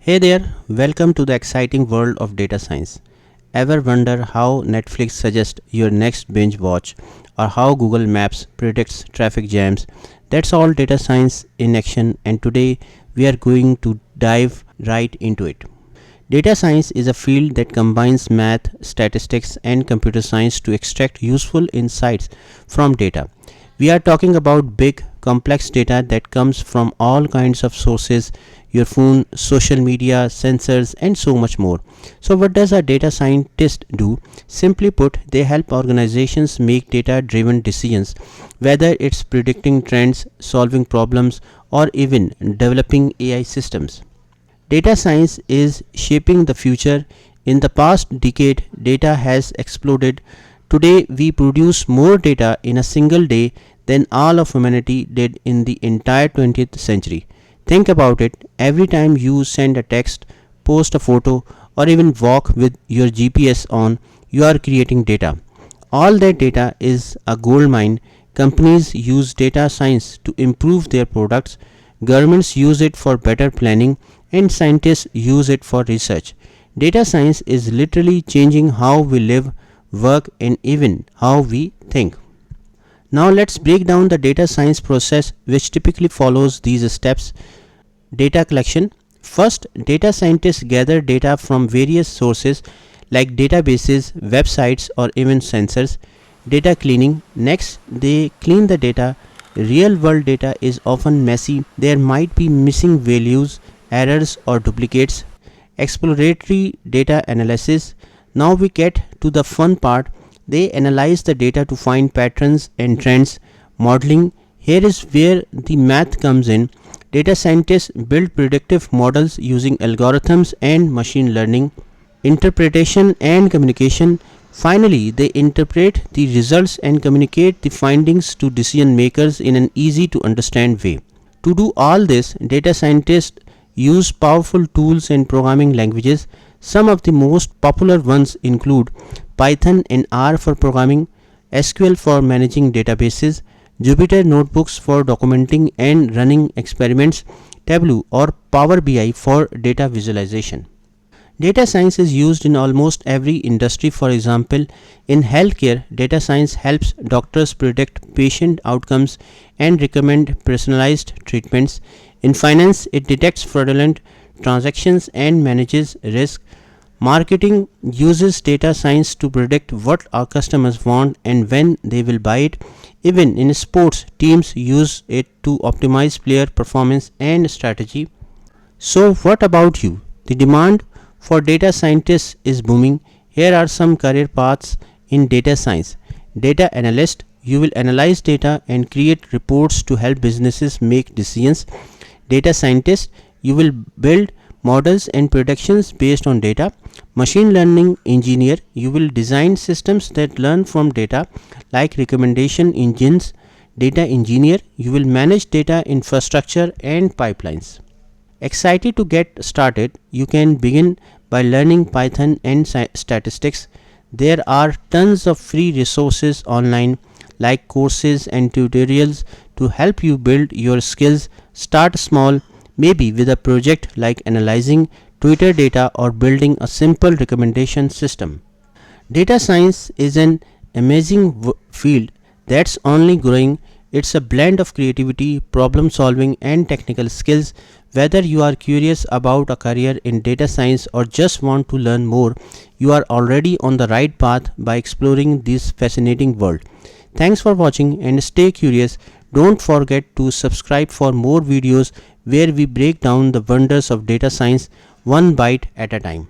Hey there, welcome to the exciting world of data science. Ever wonder how Netflix suggests your next binge watch or how Google Maps predicts traffic jams? That's all data science in action, and today we are going to dive right into it. Data science is a field that combines math, statistics, and computer science to extract useful insights from data. We are talking about big, complex data that comes from all kinds of sources: your phone, social media, sensors, and so much more. So, what does a data scientist do? Simply put, they help organizations make data driven decisions, whether it's predicting trends, solving problems, or even developing AI systems. Data science is shaping the future. In the past decade, data has exploded. Today, we produce more data in a single day than all of humanity did in the entire 20th century. Think about it: every time you send a text, post a photo, or even walk with your GPS on, you are creating data. All that data is a gold mine. Companies use data science to improve their products, governments use it for better planning, and scientists use it for research. Data science is literally changing how we live, work, and even how we think. Now let's break down the data science process, which typically follows these steps. Data collection. First, data scientists gather data from various sources like databases, websites, or even sensors. Data cleaning. Next, they clean the data. Real world data is often messy. There might be missing values, errors, or duplicates. Exploratory data analysis. Now we get to the fun part. They analyze the data to find patterns and trends. Modeling. Here is where the math comes in. Data scientists build predictive models using algorithms and machine learning. Interpretation and communication. Finally, they interpret the results and communicate the findings to decision makers in an easy to understand way. To do all this, data scientists use powerful tools and programming languages. Some of the most popular ones include Python and R for programming, SQL for managing databases, Jupyter Notebooks for documenting and running experiments, Tableau or Power BI for data visualization. Data science is used in almost every industry. For example, in healthcare, data science helps doctors predict patient outcomes and recommend personalized treatments. In finance, it detects fraudulent transactions and manages risk. Marketing uses data science to predict what our customers want and when they will buy it. Even in sports, teams use it to optimize player performance and strategy. So, what about you? The demand for data scientists is booming. Here are some career paths in data science. Data analyst. You will analyze data and create reports to help businesses make decisions. Data scientist. You will build models and predictions based on data. Machine learning engineer. You will design systems that learn from data like recommendation engines. Data engineer. You will manage data infrastructure and pipelines. Excited to get started? You can begin by learning Python and statistics. There are tons of free resources online like courses and tutorials to help you build your skills. Start small, maybe with a project like analyzing Twitter data or building a simple recommendation system. Data science is an amazing field that's only growing. It's a blend of creativity, problem solving, and technical skills. Whether you are curious about a career in data science or just want to learn more, you are already on the right path by exploring this fascinating world. Thanks for watching and stay curious. Don't forget to subscribe for more videos where we break down the wonders of data science one bite at a time.